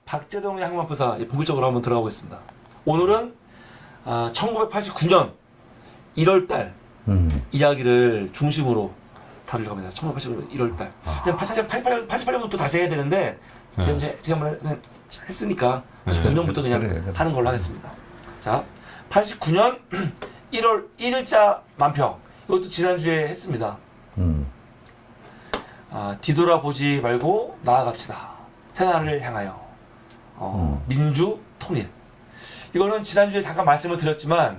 박재동의 항만부사 본격적으로 한번 들어가 보겠습니다. 오늘은 1989년 1월달 이야기를 중심으로 다루려고 합니다. 1989년 1월달. 그냥 88년부터 다시 해야 되는데 제가 한번 했으니까 89년부터 그냥 그래. 하는 걸로 하겠습니다. 자, 89년 1월 1일자 만평. 이것도 지난주에 했습니다. 뒤돌아보지 말고 나아갑시다. 새날을 향하여. 민주 통일. 이거는 지난주에 잠깐 말씀을 드렸지만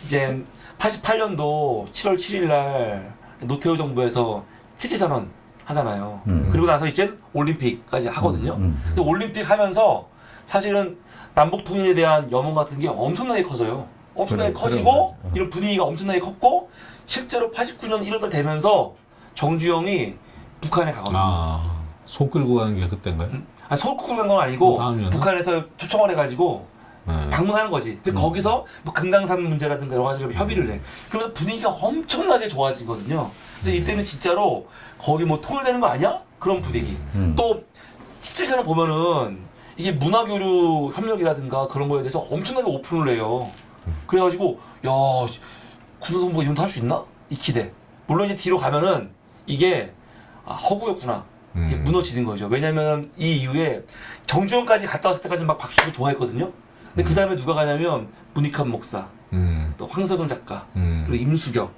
이제 88년도 7월 7일 날 노태우 정부에서 칠지선언 하잖아요. 그리고 나서 이제 올림픽까지 하거든요. 근데 올림픽 하면서 사실은 남북 통일에 대한 염원 같은 게 엄청나게 커져요. 엄청나게 커지고 이런 분위기가 엄청나게 컸고 실제로 89년 1월달 되면서 정주영이 북한에 가거든요. 손 끌고 가는 게 그때인가요? 손 끌고 간 건 아니고 다음이었나? 북한에서 초청을 해가지고 방문하는 거지. 근데 거기서 뭐 금강산 문제라든가 여러 가지로 협의를 해. 그러면서 분위기가 엄청나게 좋아지거든요. 근데 이때는 진짜로 거기 뭐 통일되는 거 아니야? 그런 분위기. 또 실제로 보면은 이게 문화교류 협력이라든가 그런 거에 대해서 엄청나게 오픈을 해요. 그래가지고 야 군사정부가 이런 거 할 수 있나? 이 기대. 물론 이제 뒤로 가면은 이게 허구였구나. 이게 무너지는 거죠. 왜냐면 이 이후에 정주영까지 갔다 왔을 때까지 막 박수고 좋아했거든요. 근데 그 다음에 누가 가냐면 문익환 목사, 또 황석영 작가, 그리고 임수경.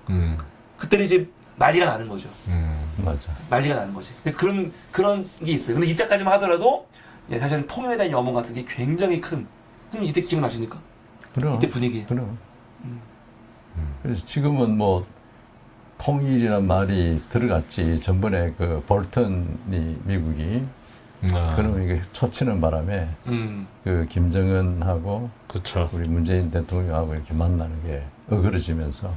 그때는 이제 난리가 나는 거죠. 맞아. 난리가 나는 거지. 근데 그런 게 있어요. 근데 이때까지만 하더라도 사실은 통일에 대한 염원 같은 게 굉장히 큰. 형님 이때 기억나십니까? 그럼. 이때 분위기. 그럼. 그래서 지금은 뭐 통일이란 말이 들어갔지. 전번에 그 볼턴이 미국이 그러면 이게 초치는 바람에 그 김정은하고 그렇죠. 우리 문재인 대통령하고 이렇게 만나는 게 어그러지면서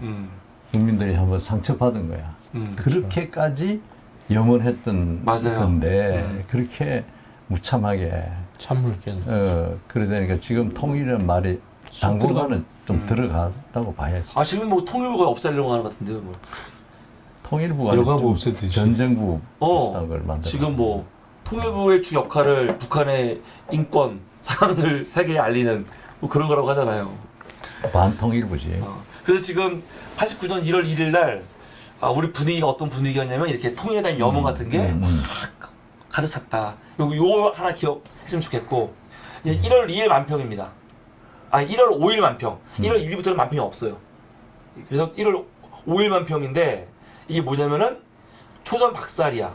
국민들이 한번 상처받은 거야. 그렇게까지 염원했던 맞아요. 건데 그렇게 무참하게 찬물견. 그러다니까 지금 통일이라는 말이 당분간은 좀 들어갔다고 봐야지. 지금 뭐 통일부가 없애려고 하는 것 같은데요. 뭐. 통일부가 여가부 없애듯이. 전쟁부 비슷한 걸 만들어. 지금 뭐 통일부의 주 역할을 북한의 인권 사항을 세계에 알리는 뭐 그런 거라고 하잖아요. 반통일부지. 그래서 지금 89년 1월 1일 날 우리 분위기가 어떤 분위기였냐면 이렇게 통일에 대한 염원 같은 게 가득 찼다. 요거 하나 기억했으면 좋겠고 1월 2일 만평입니다. 1월 5일 만평. 1월 1일부터는 만평이 없어요. 그래서 1월 5일 만평인데 이게 뭐냐면은 초전 박살이야.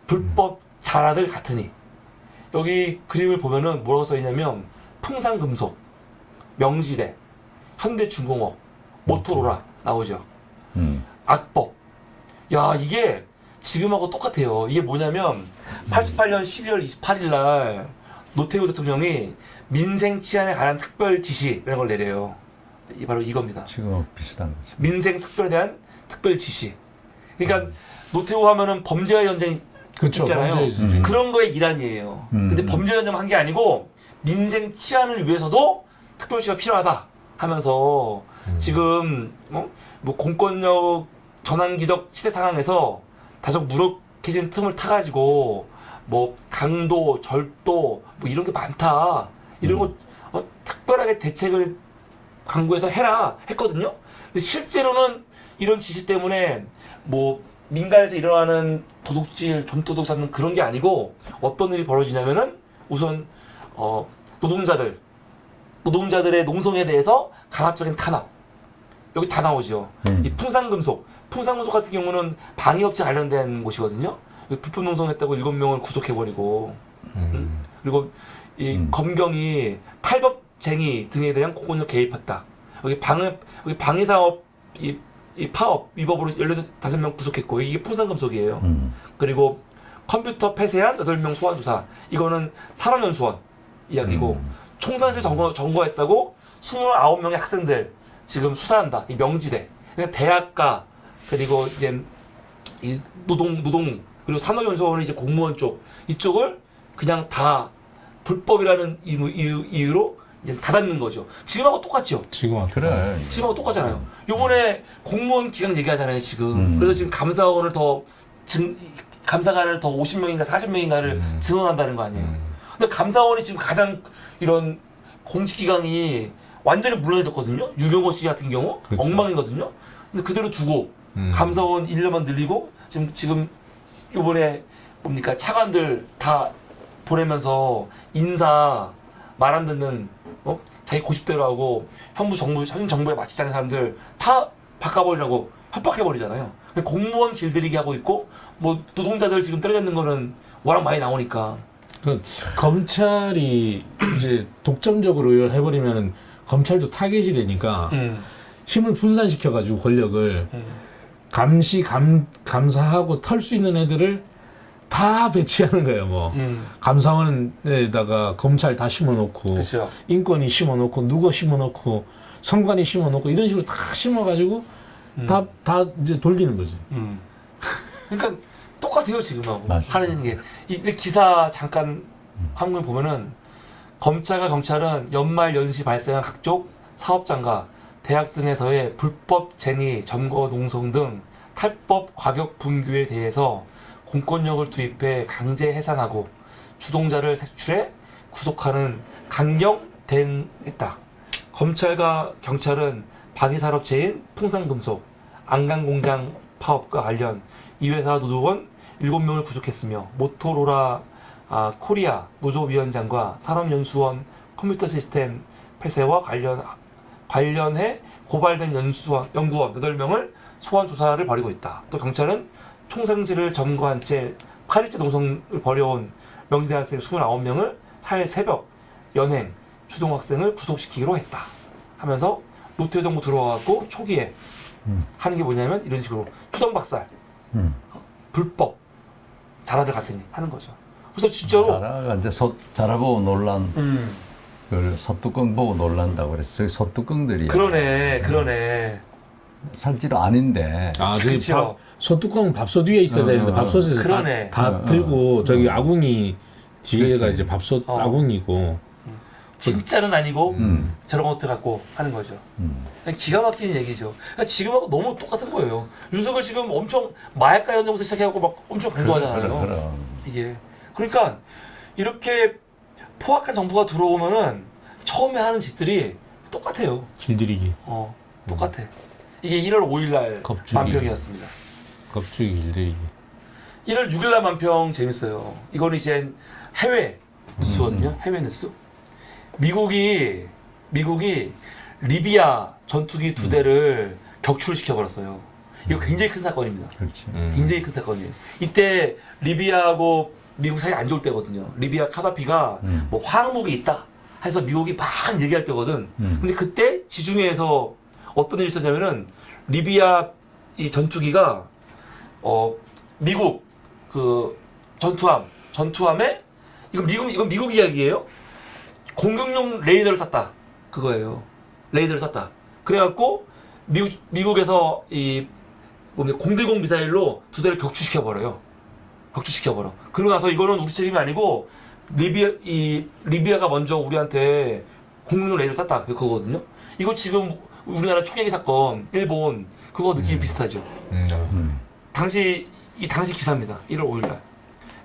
불법 자라들 같으니. 여기 그림을 보면은 뭐라고 써있냐면 풍산금속, 명지대, 현대중공업, 모토로라 나오죠. 악법. 야 이게 지금하고 똑같아요. 이게 뭐냐면 88년 12월 28일 날 노태우 대통령이 민생 치안에 관한 특별 지시라는 걸 내려요. 바로 이겁니다. 지금 비슷한 거지. 민생 특별에 대한 특별 지시. 그러니까 노태우 하면은 범죄와 전쟁 그쵸, 있잖아요. 범죄의 그런 거의 일환이에요. 근데 범죄와 전쟁 한 게 아니고 민생 치안을 위해서도 특별시가 필요하다 하면서 지금 뭐 공권력 전환기적 시대 상황에서 다소 무력해진 틈을 타가지고 뭐 강도, 절도 뭐 이런 게 많다. 이런 거 특별하게 대책을 강구해서 해라 했거든요. 근데 실제로는 이런 지시 때문에 뭐 민간에서 일어나는 도둑질, 존도둑 잡는 그런 게 아니고 어떤 일이 벌어지냐면은 우선 노동자들의 농성에 대해서 강압적인 탄압 여기 다 나오죠. 이 풍산금속 같은 경우는 방위업체 관련된 곳이거든요. 불법 농성했다고 7명을 구속해버리고 그리고 이 검경이 탈법쟁이 등에 대한 공권력 개입했다. 여기 방위사업 이 파업 위법으로 15명 구속했고 이게 풍산금속이에요. 그리고 컴퓨터 폐쇄한 8명 소환 조사 이거는 산업연수원 이야기고 총산실 점거했다고 29명의 학생들 지금 수사한다. 이 명지대 그러니까 대학가 그리고 이제 이 노동 그리고 산업연수원은 이제 공무원 쪽 이쪽을 그냥 다 불법이라는 이유로 이제 닫는 거죠. 지금하고 똑같죠. 그래. 지금하고 똑같잖아요. 요번에 공무원 기강 얘기하잖아요, 지금. 그래서 지금 감사관을 더 50명인가 40명인가를 증원한다는 거 아니에요. 근데 감사원이 지금 가장 이런 공직기강이 완전히 물러내졌거든요. 유경호 씨 같은 경우 그렇죠. 엉망이거든요. 근데 그대로 두고 감사원 1년만 늘리고 지금 이번에 뭡니까 차관들 다 보내면서 인사 말 안 듣는 자기 고집대로 하고 현 정부에 맞지 않는 사람들 다 바꿔버리라고 협박해버리잖아요. 공무원 길들이기 하고 있고 뭐 노동자들 지금 때려잡는 거는 워낙 많이 나오니까. 그 검찰이 이제 독점적으로 이걸 해버리면 검찰도 타겟이 되니까 힘을 분산시켜가지고 권력을 감사하고 털 수 있는 애들을 다 배치하는 거예요. 뭐 감사원에다가 검찰 다 심어놓고 그렇죠. 인권이 심어놓고 누구 심어놓고 선관위 심어놓고 이런 식으로 다 심어가지고 다 이제 돌리는 거지. 그러니까 똑같아요 지금하고 맞아요. 하는 게. 이 기사 잠깐 한번 보면은 검찰과 경찰은 연말 연시 발생한 각종 사업장과 대학 등에서의 불법 쟁의, 점거, 농성 등 탈법 과격 분규에 대해서 공권력을 투입해 강제 해산하고 주동자를 색출해 구속하는 강경 대응했다. 검찰과 경찰은 방위산업체인 풍산금속, 안강공장 파업과 관련 이 회사 노조원 7명을 구속했으며 모토로라 코리아 노조위원장과 산업연수원 컴퓨터 시스템 폐쇄와 관련해 고발된 연구원 8명을 소환 조사를 벌이고 있다. 또 경찰은 총상지를 점거한 채 8일째 농성을 벌여온 명지대학생 29명을 4일 새벽 연행 주동학생을 구속시키기로 했다. 하면서 노태 정부 들어와갖고 초기에 하는 게 뭐냐면 이런 식으로 투정박살, 불법, 자라들 같으니 하는 거죠. 그래서 진짜로 자라가 이제 자라 보고 논란, 그 소뚜껑 보고 놀란다고 그랬어. 저기 소뚜껑들이야. 그러네. 실제로 아닌데. 아, 저기 그쵸. 소뚜껑은 밥솥 위에 있어야 되는데 밥솥에서 그러네. 다 들고 저기 아궁이 뒤에가 이제 밥솥 아궁이고 진짜는 아니고 저런 것들 갖고 하는 거죠. 그냥 기가 막히는 얘기죠. 그러니까 지금하고 너무 똑같은 거예요. 윤석열 지금 엄청 마약과 현장부터 시작해갖고 막 엄청 강조하잖아요. 그럼. 이게 그러니까 이렇게 포악한 정부가 들어오면은 처음에 하는 짓들이 똑같아요. 길들이기. 똑같아. 이게 1월 5일 날 겁주기. 만평이었습니다. 겁주기 길들이기. 1월 6일 날 만평 재밌어요. 이거는 이제 해외 뉴스거든요. 해외 뉴스. 미국이 리비아 전투기 2대를 격출시켜버렸어요. 이거 굉장히 큰 사건입니다. 그렇지. 굉장히 큰 사건이에요. 이때 리비아하고 미국 사이 안 좋을 때거든요. 리비아 카다피가 뭐 화학무기 있다 해서 미국이 막 얘기할 때거든. 근데 그때 지중해에서 어떤 일이 있었냐면은 리비아 이 전투기가 미국 그 전투함에 이건 미국 이야기예요. 공격용 레이더를 쐈다. 그거예요. 레이더를 쐈다. 그래갖고 미국에서 이 공대공 미사일로 2대를 격추시켜버려. 그러고 나서 이거는 우리 책임이 아니고 리비아가 먼저 우리한테 공격용 레이더를 쐈다. 그거거든요. 이거 지금 우리나라 총야기 사건, 일본 그거 느낌이 비슷하죠. 당시 기사입니다. 1월 5일날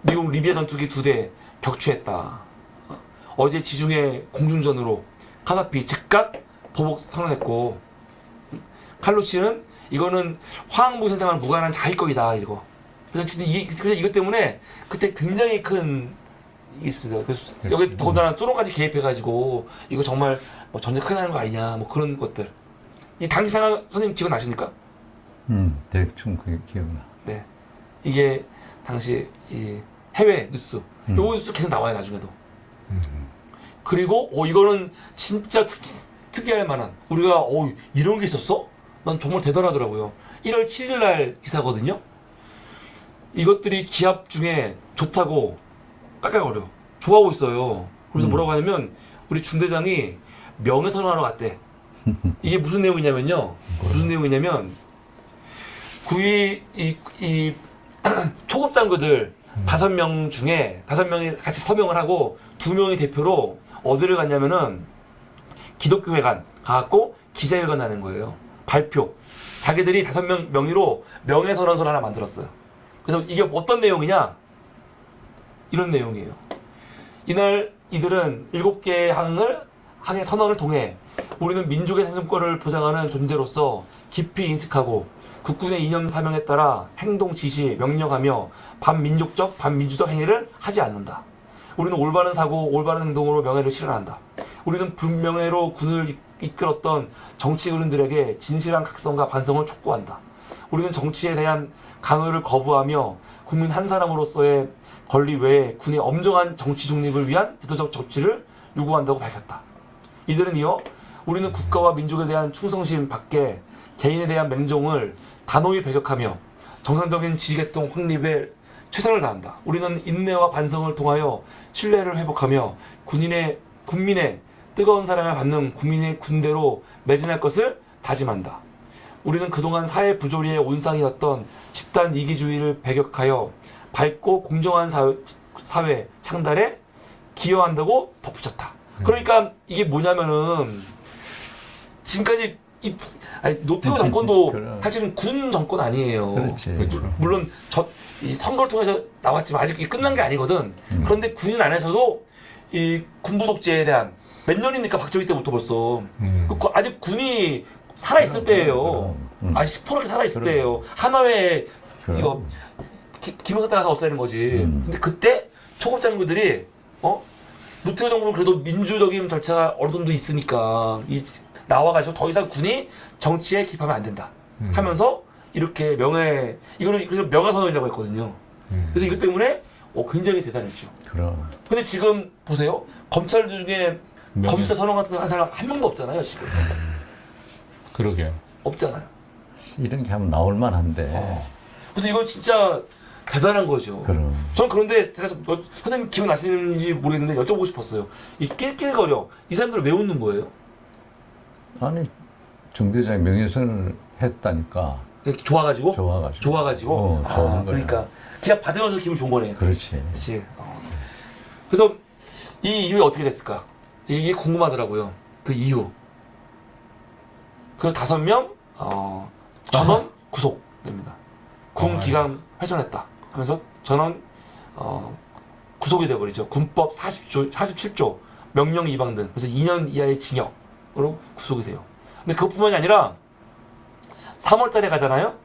미국 리비아 전투기 2대 격추했다. 어제 지중해 공중전으로 카다피 즉각 보복 선언했고 칼루치는 이거는 화학무기 생산과는 무관한 자위권이다 이거. 그래서 이것 때문에 그때 굉장히 큰 일이 있습니다. 그래서 여기 더군다나 소련까지 개입해가지고 이거 정말 뭐 전쟁 큰일 나는 거 아니냐 뭐 그런 것들. 이 당시 상황 선생님 기억나십니까? 대충 그게 기억나. 네, 이게 당시 이 해외 뉴스, 요 뉴스 계속 나와요 나중에도. 그리고 이거는 진짜 특이할 만한 우리가 이런 게 있었어? 난 정말 대단하더라고요. 1월 7일 날 기사거든요. 이것들이 기합 중에 좋다고 깔깔거려. 좋아하고 있어요. 그래서 뭐라고 하냐면 우리 중대장이 명예선언하러 갔대. 이게 무슨 내용이냐면요. 무슨 내용이냐면 이 초급 장교들 5명 중에 5명이 같이 서명을 하고 2명이 대표로 어디를 갔냐면은 기독교회관 가갖고 기자회견 하는 거예요. 발표. 자기들이 5명 명의로 명예선언서를 하나 만들었어요. 그래서 이게 어떤 내용이냐? 이런 내용이에요. 이날 이들은 7개의 항의 선언을 통해 우리는 민족의 생존권을 보장하는 존재로서 깊이 인식하고 국군의 이념 사명에 따라 행동 지시, 명령하며 반민족적, 반민주적 행위를 하지 않는다. 우리는 올바른 사고, 올바른 행동으로 명예를 실현한다. 우리는 불명예로 군을 이끌었던 정치 어른들에게 진실한 각성과 반성을 촉구한다. 우리는 정치에 대한 강요를 거부하며 국민 한 사람으로서의 권리 외에 군의 엄정한 정치 중립을 위한 제도적 조치를 요구한다고 밝혔다. 이들은 이어 우리는 국가와 민족에 대한 충성심 밖에 개인에 대한 맹종을 단호히 배격하며 정상적인 지휘계통 확립에 최선을 다한다. 우리는 인내와 반성을 통하여 신뢰를 회복하며 국민의 뜨거운 사랑을 받는 국민의 군대로 매진할 것을 다짐한다. 우리는 그동안 사회 부조리의 온상이었던 집단 이기주의를 배격하여 밝고 공정한 사회 창달에 기여한다고 덧붙였다. 그러니까 이게 뭐냐면은 지금까지 노태우 정권도 사실은 군 정권 아니에요. 그렇지. 물론 이 선거를 통해서 나왔지만 아직 끝난 게 아니거든. 그런데 군인 안에서도 이 군부 독재에 대한 몇 년이니까 박정희 때부터 벌써 아직 군이 살아 있을 때예요. 아직 10%게 살아 있을 때예요. 하나회 이거 기무사 때 가서 없애는 거지. 근데 그때 초급 장교들이 노태우 정부는 그래도 민주적인 절차가 어느 정도 있으니까 나와가지고 더 이상 군이 정치에 개입하면 안 된다 하면서 이렇게 이거를 그래서 명예선언이라고 했거든요. 그래서 이것 때문에 굉장히 대단했죠. 그럼. 근데 지금 보세요. 검찰 중에 검사 선언 같은 거 한 사람 한 명도 없잖아요, 지금. 그러게요. 없잖아요. 이런 게 하면 나올 만한데. 그래서 이건 진짜 대단한 거죠. 그럼. 전 그런데 제가 선생님 기억나시는지 모르겠는데 여쭤보고 싶었어요. 이 낄낄거려 이 사람들 왜 웃는 거예요? 아니 정 대장이 명예선을 했다니까. 좋아가지고? 좋아가지고. 좋아가지고. 좋아하는 거야. 그러니까 그냥 받으면서 기분 좋은 거네. 그렇지. 그렇지. 그래서 이 이후에 어떻게 됐을까? 이게 궁금하더라고요. 그 이후. 그 5명 전원 구속됩니다. 군 기강 훼손했다 하면서 전원 구속이 돼버리죠. 군법 47조 명령 위반 등. 그래서 2년 이하의 징역으로 구속이 돼요. 근데 그것뿐만이 아니라 3월달에 가잖아요.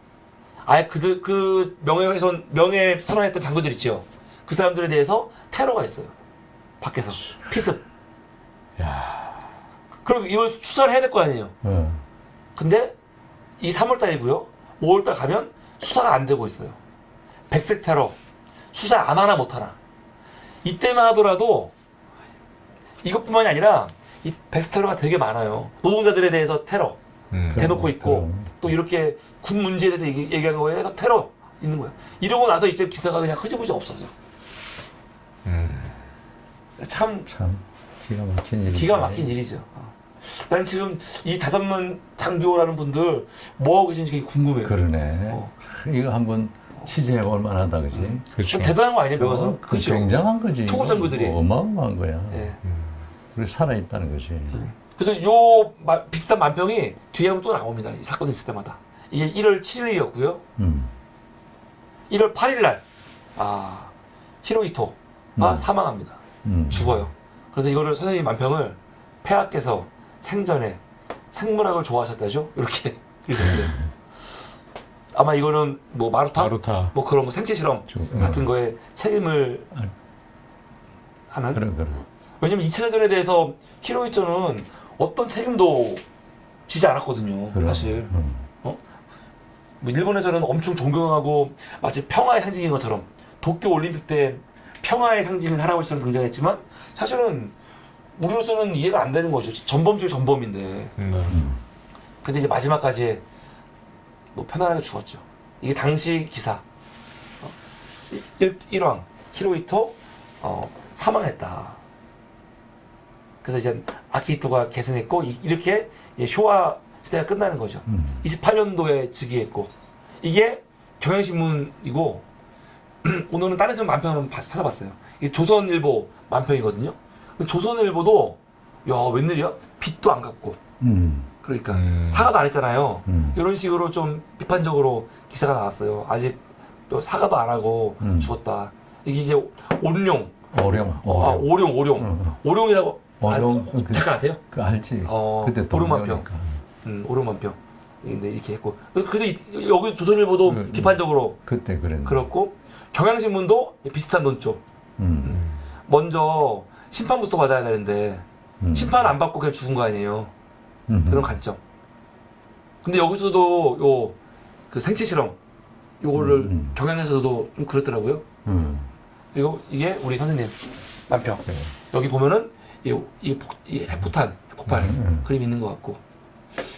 아예 그 명예 선언했던 장교들 있죠. 그 사람들에 대해서 테러가 있어요. 밖에서 피습. 야. 그럼 이걸 수사를 해야 될 거 아니에요. 근데 이 3월달이고요. 5월달 가면 수사가 안 되고 있어요. 백색 테러 수사 안 하나 못 하나. 이때만 하더라도 이것뿐만이 아니라 이 백색 테러가 되게 많아요. 노동자들에 대해서 테러 대놓고 있고 또 이렇게 군 문제에 대해서 얘기한 거에 대해서 테러 있는 거야. 이러고 나서 이제 기사가 그냥 흐지부지 없어져. 참 기가 막힌 일이죠. 기가 막힌 일이죠. 난 지금 이 5명 장교라는 분들 뭐 하고 계신지 되게 궁금해요. 그러네. 이거 한번 취재해 볼 만하다, 그지? 그렇죠. 대단한 거 아니에요, 명예선? 그 굉장한 거지. 초급 장교들이. 어마어마한 거야. 예. 그래 살아있다는 거지. 그래서 비슷한 만평이 뒤에 하면 또 나옵니다. 이 사건이 있을 때마다. 이게 1월 7일이었고요. 1월 8일 날 히로히토가 사망합니다. 죽어요. 그래서 이거를 선생님 만평을 폐하께서 생전에 생물학을 좋아하셨다죠? 이렇게 읽었어요. 아마 이거는 뭐 마루타? 뭐 그런 거 생체 실험 같은 거에 책임을 하는. 그래. 왜냐면 2차 대전에 대해서 히로히토는 어떤 책임도 지지 않았거든요. 사실. 뭐 일본에서는 엄청 존경하고 마치 평화의 상징인 것처럼 도쿄 올림픽 때 평화의 상징인 할아버지처럼 등장했지만 사실은 우리로서는 이해가 안 되는 거죠. 전범 중에 전범인데. 근데 이제 마지막까지 뭐 편안하게 죽었죠. 이게 당시 기사. 1왕 히로히토 사망했다. 그래서 이제 아키히토가 계승했고 이렇게 쇼와 시대가 끝나는 거죠. 28년도에 즉위했고 이게 경향신문이고 오늘은 다른 신문 만평을 찾아봤어요. 이게 조선일보 만평이거든요. 근데 조선일보도 야 웬일이야? 빚도 안 갚고 그러니까 사과도 안 했잖아요. 이런 식으로 좀 비판적으로 기사가 나왔어요. 아직 또 사과도 안 하고 죽었다. 이게 이제 온룡 오룡. 오룡. 오룡이라고. 오룡. 아, 잠깐 아세요? 그 알지. 그때 오룡만평. 동료니까. 오룡만평. 근데 이렇게 했고. 근데 여기 조선일보도 비판적으로 그때 그랬네. 그렇고 경향신문도 비슷한 논조. 먼저 심판부터 받아야 되는데 심판 안 받고 그냥 죽은 거 아니에요. 그런 관점. 근데 여기서도 요 그 생체 실험 요거를 경향에서도 좀 그렇더라고요. 그리고 이게 우리 선생님 만평. 네. 여기 보면은 이 핵폭탄, 핵폭발 그림 있는 것 같고.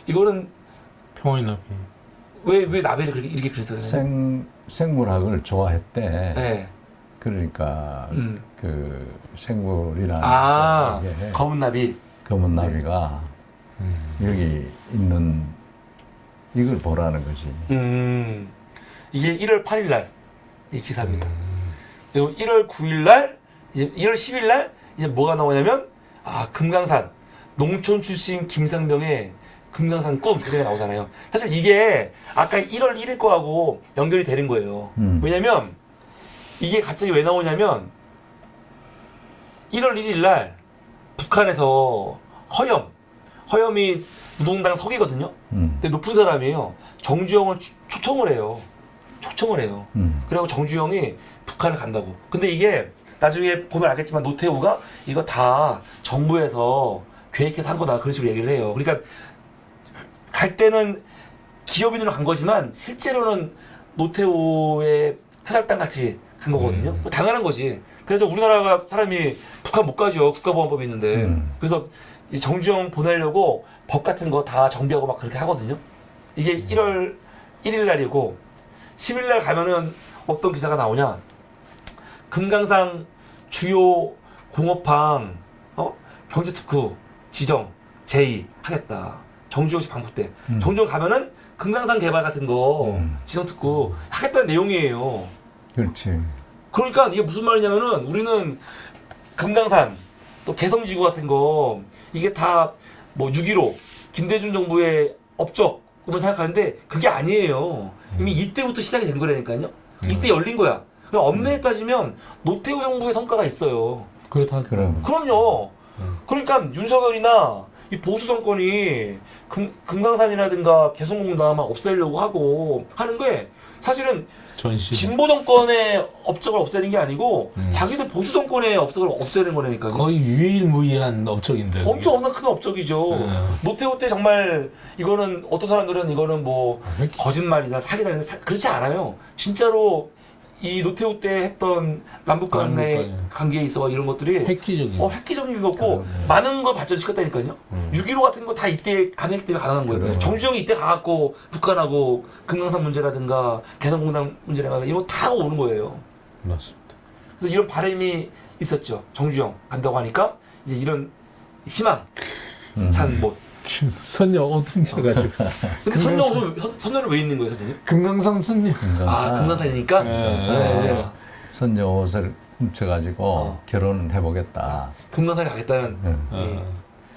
이거는 평화의 나비. 왜 나비를 그렇게 이렇게 그렸어요? 생물학을 좋아했대. 네. 그러니까 그 생물이라는 게 검은 나비. 검은 나비가 여기 있는 이걸 보라는 거지. 이게 1월 8일 날 이 기사입니다. 그리고 1월 9일 날 이제 1월 10일 날 이제 뭐가 나오냐면 금강산 농촌 출신 김상병의 금강산 꿈 이렇게 나오잖아요. 사실 이게 아까 1월 1일 거하고 연결이 되는 거예요. 왜냐면 이게 갑자기 왜 나오냐면 1월 1일 날 북한에서 허염이 노동당 서기거든요. 근데 높은 사람이에요. 정주영을 초청을 해요. 그리고 정주영이 북한을 간다고. 근데 이게 나중에 보면 알겠지만 노태우가 이거 다 정부에서 계획해서 한 거다 그런 식으로 얘기를 해요. 그러니까 갈 때는 기업인으로 간 거지만 실제로는 노태우의 해살당 같이 간 거거든요. 당연한 거지. 그래서 우리나라가 사람이 북한 못 가죠. 국가보안법이 있는데. 그래서 이 정주영 보내려고 법 같은 거 다 정비하고 막 그렇게 하거든요. 이게 1월 1일 날이고 10일 날 가면은 어떤 기사가 나오냐. 금강산 주요 공업항 경제특구 지정 제2 하겠다. 정주영 씨 방북 때. 정주영 가면은 금강산 개발 같은 거 지정특구 하겠다는 내용이에요. 그렇지. 그러니까 이게 무슨 말이냐면은 우리는 금강산 또 개성지구 같은 거 이게 다 뭐 6.15 김대중 정부의 업적으로 생각하는데 그게 아니에요. 이미 이때부터 시작이 된 거라니까요. 이때 열린 거야. 엄밀히 따지면 노태우 정부의 성과가 있어요. 그렇다. 그럼요. 그러니까 윤석열이나 이 보수 정권이 금강산이라든가 개성공단만 없애려고 하고 하는 게 사실은 전시. 진보 정권의 업적을 없애는 게 아니고 자기들 보수 정권의 업적을 없애는 거라니까요. 거의 유일무이한 업적인데. 엄청 엄청 큰 업적이죠. 노태우 때 정말 이거는 어떤 사람들은 이거는 뭐 거짓말이다 사기다 그렇지 않아요. 진짜로 이 노태우 때 했던 남북 간의 관계에 있어 이런 것들이 획기적인 거고 많은 걸 발전시켰다니까요. 6.15 같은 거 다 이때 가능했기 때문에 가능한 거예요. 그래. 정주영이 이때 가갖고 북한하고 금강산 문제라든가 개성공단 문제라든가 이런 거 다 오는 거예요. 맞습니다. 그래서 이런 바람이 있었죠. 정주영 간다고 하니까 이제 이런 희망 찬 못. 지금 선녀 어둠쳐가지고. 근데 선녀는 왜 있는 거예요, 선생님? 금강산 선녀. 금강산이니까. 네. 선녀 옷을 훔쳐가지고 결혼을 해보겠다. 금강산에 가겠다는.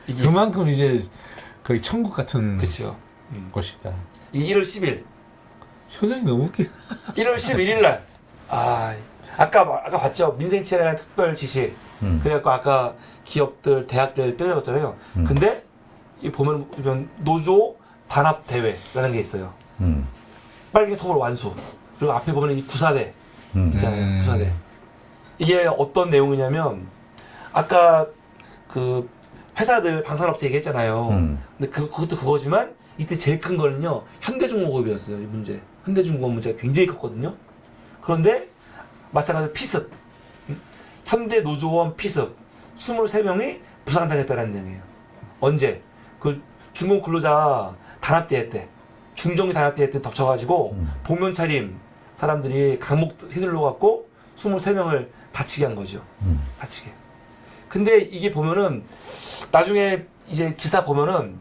이게 그만큼 이제 거의 천국 같은 그렇죠. 곳이다. 이 1월 10일. 표정이 너무 웃겨. 1월 11일 날. 아까 봤죠. 민생치안에 특별 지시. 그래갖고 아까 기업들, 대학들 때려봤잖아요. 근데 이 보면 노조 단합 대회라는 게 있어요. 빨개 통으로 완수. 그리고 앞에 보면 이 구사대 있잖아요. 구사대. 이게 어떤 내용이냐면 아까 그 회사들 방산업체 얘기했잖아요. 근데 그것도 그거지만 이때 제일 큰 거는요 현대중공업이었어요. 이 문제. 현대중공업 문제가 굉장히 컸거든요. 그런데 마찬가지로 피습. 현대노조원 피습 23명이 부상당했다는 내용이에요. 언제? 그 중공 근로자 단합대회 때 중정기 단합대회 때 덮쳐가지고 복면 차림 사람들이 강목 휘둘러 갖고 23명을 다치게 한 거죠. 다치게. 근데 이게 보면은 나중에 이제 기사 보면은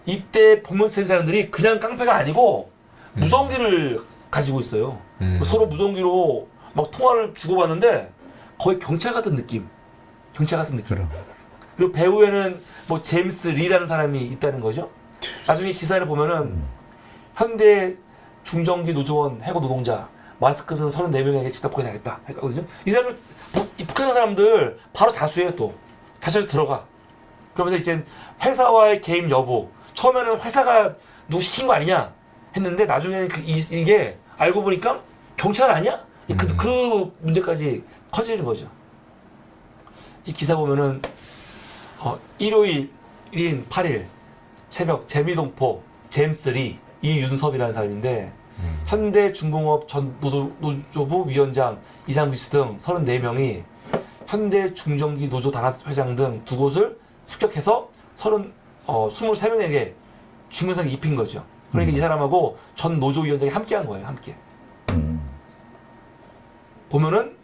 이때 복면 차림 사람들이 그냥 깡패가 아니고 무전기를 가지고 있어요. 서로 무전기로 막 통화를 주고받는데 거의 경찰 같은 느낌. 그럼. 그리고 배후에는 뭐 제임스 리라는 사람이 있다는 거죠. 나중에 기사를 보면은 현대 중정기 노조원 해고 노동자 마스크 쓴 34명에게 직접 보내야겠다 했거든요. 이 사람들 이 북한 사람들 바로 자수해요 또. 자수해서 들어가. 그러면서 이제 회사와의 개입 여부. 처음에는 회사가 누구 시킨 거 아니냐 했는데 나중에는 이게 알고 보니까 경찰 아니야? 그 문제까지 커지는 거죠. 이 기사 보면은 일요일인 8일 새벽 재미동포 제임스 리 이윤섭이라는 사람인데 현대중공업 전 노조부 위원장 이상규 씨 등 34명이 현대중전기 노조 단합회장 등 두 곳을 습격해서 23명에게 중형상 입힌 거죠. 그러니까 이 사람하고 전 노조위원장이 함께한 거예요. 함께. 보면은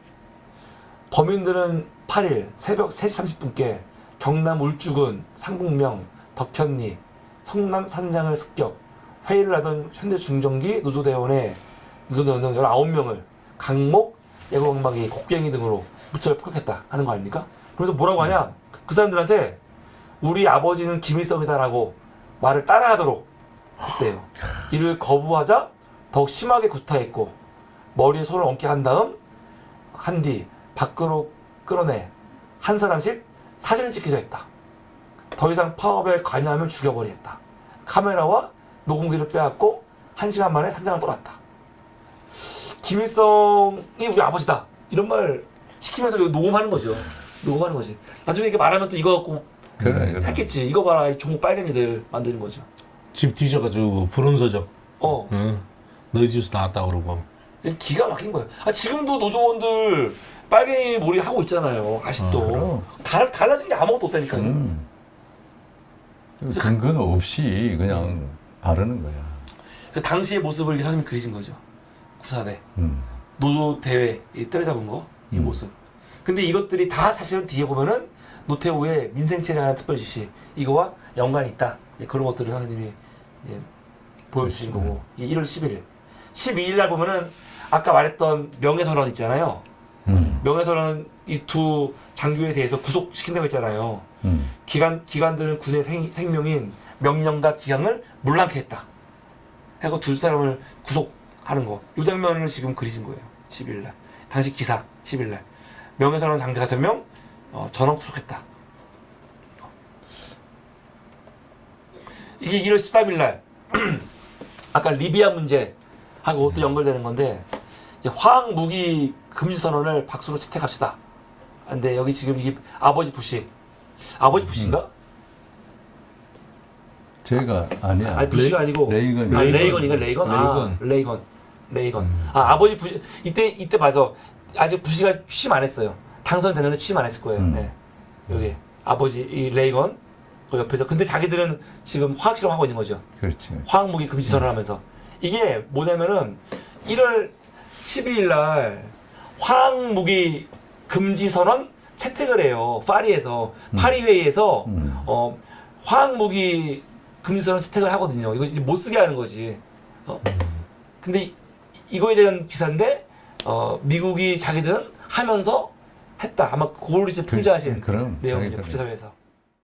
범인들은 8일 새벽 3시 30분께 경남 울주군 상북명 덕현리 성남 산장을 습격, 회의를 하던 현대중전기 노조대원 등 19명을 강목, 예고강박이, 곡괭이 등으로 무차별 폭격했다 하는 거 아닙니까? 그래서 뭐라고 하냐? 그 사람들한테 우리 아버지는 김일성이다라고 말을 따라하도록 했대요. 이를 거부하자 더욱 심하게 구타했고 머리에 손을 얹게 한 다음 한 뒤 밖으로 끌어내 한 사람씩 사진을 찍기도 했다. 더 이상 파업에 관여하면 죽여버리겠다. 카메라와 녹음기를 빼앗고 1시간 만에 산장을 떠났다. 김일성이 우리 아버지다. 이런 말 시키면서 녹음하는 거죠. 녹음하는 거지. 나중에 이렇게 말하면 또 이거 갖고 그래. 했겠지. 이거 봐라. 이 종북 빨갱이들 만드는 거죠. 집 뒤져가지고 불온서적. 응. 너희 집에서 나왔다 그러고. 기가 막힌 거예요. 지금도 노조원들 빨갱이 몰이 하고 있잖아요. 아직도. 달라진 게 아무것도 없다니까요. 근거는 없이 그냥 바르는 거야. 당시의 모습을 이렇게 사람이 그리신 거죠. 구산에. 노조 대회 때려잡은 거, 이 모습. 근데 이것들이 다 사실은 뒤에 보면은 노태우의 민생체량하는 특별지시 이거와 연관이 있다. 그런 것들을 선생님이 보여주신 거고. 1월 11일. 12일 날 보면은 아까 말했던 명예선언 있잖아요. 명예선언 이 두 장교에 대해서 구속시킨다고 했잖아요. 기관들은 군의 생명인 명령과 기강을 물랑케 했다. 하고 두 사람을 구속하는 거. 이 장면을 지금 그리신 거예요. 11일 날. 당시 기사 11일 날. 명예선언 장교 5명 전원 구속했다. 이게 1월 13일 날 아까 리비아 문제하고 또 연결되는 건데 이제 화학 무기 금지 선언을 박수로 채택합시다. 근데 여기 지금 이게 아버지 부시인가? 제가 아니야. 아니 부시가 아니고 레이건. 레이건인가 레이건. 아버지 부시 이때 봐서 아직 부시가 취임 안 했어요. 당선됐는데 취임 안 했을 거예요. 네. 여기 아버지 이 레이건 그 옆에서 근데 자기들은 지금 화학 실험하고 있는 거죠. 그렇지. 화학 무기 금지 선언하면서 이게 뭐냐면은 1월 12일 날 화학 무기 금지 선언 채택을 해요. 파리에서 파리 회의에서 화학 무기 금지 선언 채택을 하거든요. 이거 이제 못 쓰게 하는 거지. 근데 이거에 대한 기사인데 미국이 자기들은 하면서 했다. 아마 그걸 이제 풍자하신 그럼 내용이죠. 국제사회에서.